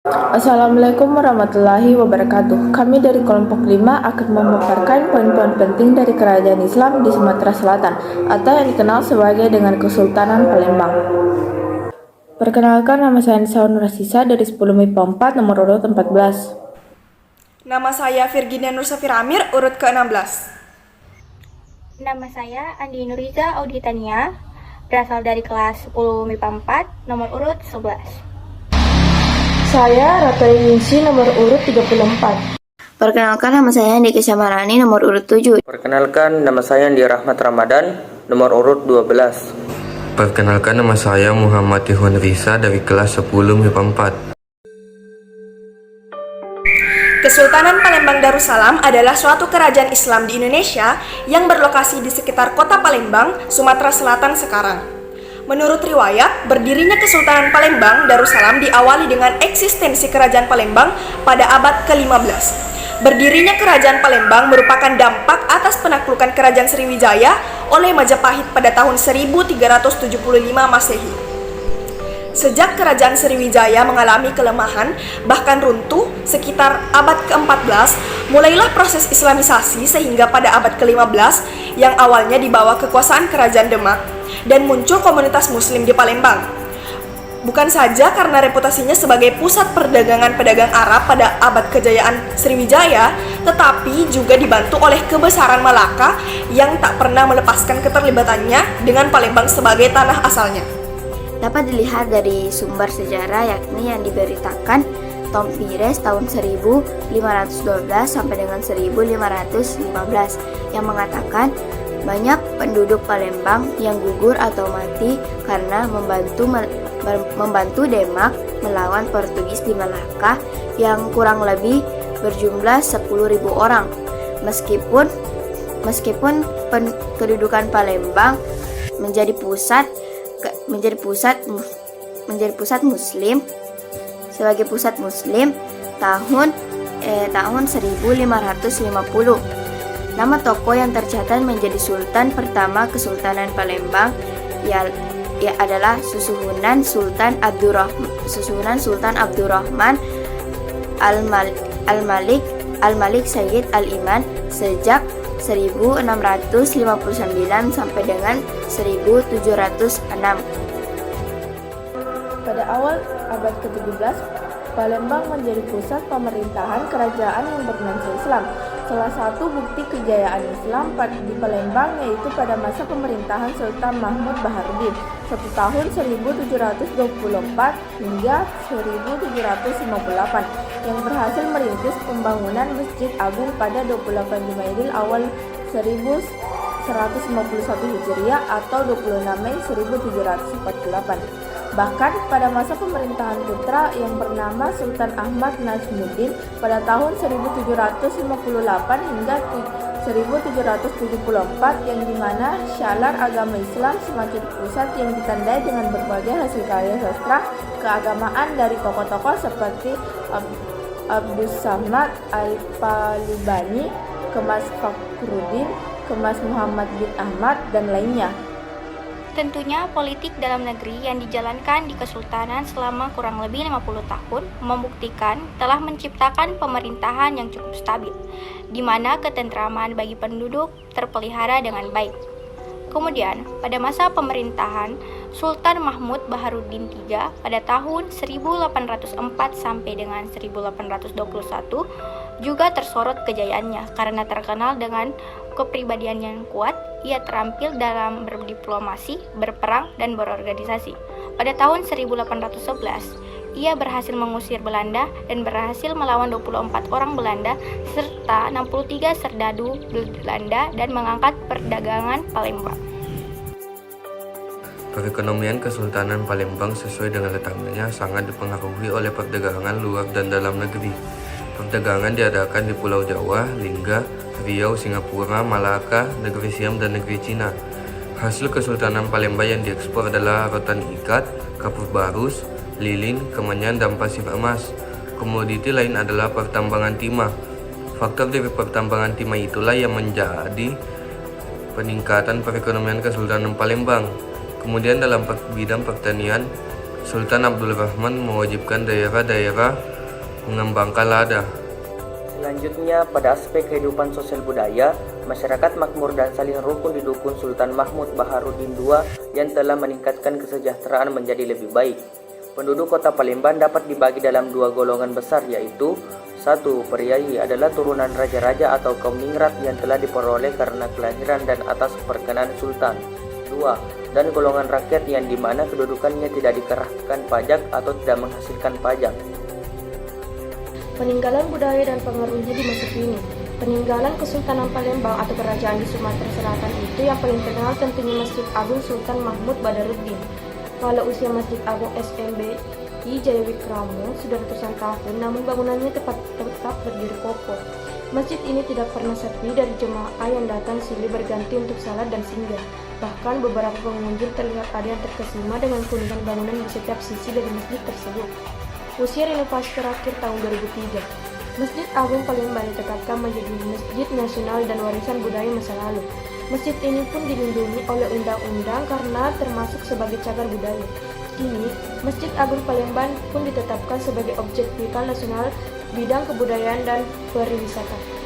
Assalamualaikum warahmatullahi wabarakatuh. Kami dari kelompok 5 akan memaparkan poin-poin penting dari Kerajaan Islam di Sumatera Selatan atau yang dikenal sebagai dengan Kesultanan Palembang. Perkenalkan, nama saya Nisa Nurasisa dari 10 MIPA 4 nomor urut 14. Nama saya Virginia Nur Safira Amir, urut ke-16. Nama saya Andi Nuriza Auditania, berasal dari kelas 10 MIPA 4 nomor urut 11. Saya Rata Yinsi nomor urut 34. Perkenalkan, nama saya Andi Syamarani nomor urut 7. Perkenalkan, nama saya Andi Rahmat Ramadan nomor urut 12. Perkenalkan, nama saya Muhammad Ihwan Risa dari kelas 10 MIPA 4. Kesultanan Palembang Darussalam adalah suatu kerajaan Islam di Indonesia yang berlokasi di sekitar kota Palembang, Sumatera Selatan sekarang. Menurut riwayat, berdirinya Kesultanan Palembang Darussalam diawali dengan eksistensi Kerajaan Palembang pada abad ke-15. Berdirinya Kerajaan Palembang merupakan dampak atas penaklukan Kerajaan Sriwijaya oleh Majapahit pada tahun 1375 Masehi. Sejak Kerajaan Sriwijaya mengalami kelemahan, bahkan runtuh sekitar abad ke-14, mulailah proses islamisasi sehingga pada abad ke-15 yang awalnya di bawah kekuasaan Kerajaan Demak dan muncul komunitas muslim di Palembang. Bukan saja karena reputasinya sebagai pusat perdagangan pedagang Arab pada abad kejayaan Sriwijaya, tetapi juga dibantu oleh kebesaran Malaka yang tak pernah melepaskan keterlibatannya dengan Palembang sebagai tanah asalnya. Dapat dilihat dari sumber sejarah yakni yang diberitakan Tom Pires tahun 1512 sampai dengan 1515 yang mengatakan banyak penduduk Palembang yang gugur atau mati karena membantu Demak melawan Portugis di Malaka yang kurang lebih berjumlah 10.000 orang. Meskipun kedudukan Palembang menjadi pusat muslim sebagai pusat muslim tahun 1550. Nama tokoh yang tercatat menjadi sultan pertama Kesultanan Palembang adalah Susuhunan Sultan Abdurrahman Al-Malik Sayyid Al-Iman sejak 1659 sampai dengan 1706. Pada awal abad ke-17, Palembang menjadi pusat pemerintahan kerajaan yang bernuansa Islam. Salah satu bukti kejayaan Islam di Palembang yaitu pada masa pemerintahan Sultan Mahmud Baharudin tahun 1724 hingga 1758 yang berhasil merintis pembangunan Masjid Agung pada 28 Jumaidil awal 1151 Hijriah atau 26 Mei 1748. Bahkan pada masa pemerintahan putra yang bernama Sultan Ahmad Najmuddin pada tahun 1758 hingga 1774 yang dimana syalar agama Islam semakin pusat yang ditandai dengan berbagai hasil karya sastra keagamaan dari tokoh-tokoh seperti Abdus Samad Al-Palibani, Kemas Fakhruddin, Kemas Muhammad bin Ahmad, dan lainnya. Tentunya politik dalam negeri yang dijalankan di Kesultanan selama kurang lebih 50 tahun membuktikan telah menciptakan pemerintahan yang cukup stabil, di mana ketentraman bagi penduduk terpelihara dengan baik. Kemudian, pada masa pemerintahan Sultan Mahmud Baharudin III pada tahun 1804 sampai dengan 1821 juga tersorot kejayaannya karena terkenal dengan kepribadian yang kuat. Ia terampil dalam berdiplomasi, berperang, dan berorganisasi. Pada tahun 1811, ia berhasil mengusir Belanda dan berhasil melawan 24 orang Belanda serta 63 serdadu Belanda dan mengangkat perdagangan Palembang. Perekonomian Kesultanan Palembang sesuai dengan letaknya sangat dipengaruhi oleh perdagangan luar dan dalam negeri. Perdagangan diadakan di Pulau Jawa, Lingga, Riau, Singapura, Malaka, Negeri Siam, dan Negeri Cina. Hasil Kesultanan Palembang yang diekspor adalah rotan ikat, kapur barus, lilin, kemenyan, dan pasir emas. Komoditi lain adalah pertambangan timah. Faktor dari pertambangan timah itulah yang menjadi peningkatan perekonomian Kesultanan Palembang. Kemudian dalam bidang pertanian, Sultan Abdul Rahman mewajibkan daerah-daerah mengembangkan lada. Selanjutnya, pada aspek kehidupan sosial budaya, masyarakat makmur dan saling rukun didukung Sultan Mahmud Baharudin II yang telah meningkatkan kesejahteraan menjadi lebih baik. Penduduk kota Palembang dapat dibagi dalam dua golongan besar, yaitu 1. Priai adalah turunan raja-raja atau kaum ningrat yang telah diperoleh karena kelahiran dan atas perkenan Sultan. 2. Dan golongan rakyat yang dimana kedudukannya tidak dikerahkan pajak atau tidak menghasilkan pajak. Peninggalan budaya dan pengaruhnya di masa kini. Peninggalan Kesultanan Palembang atau Kerajaan di Sumatera Selatan itu yang paling terkenal tentunya Masjid Agung Sultan Mahmud Badarudin. Walau usia Masjid Agung SMBI Jayawikramo sudah ratusan tahun, namun bangunannya tetap berdiri kokoh. Masjid ini tidak pernah sepi dari jemaah yang datang silih berganti untuk salat dan singgah. Bahkan beberapa pengunjung terlihat ada yang terkesima dengan keunikan bangunan di setiap sisi dari masjid tersebut. Usia renovasi terakhir tahun 2003. Masjid Agung Palembang ditetapkan menjadi Masjid Nasional dan Warisan Budaya Masa Lalu. Masjid ini pun dilindungi oleh undang-undang karena termasuk sebagai cagar budaya. Kini, Masjid Agung Palembang pun ditetapkan sebagai objek vital nasional bidang kebudayaan dan pariwisata.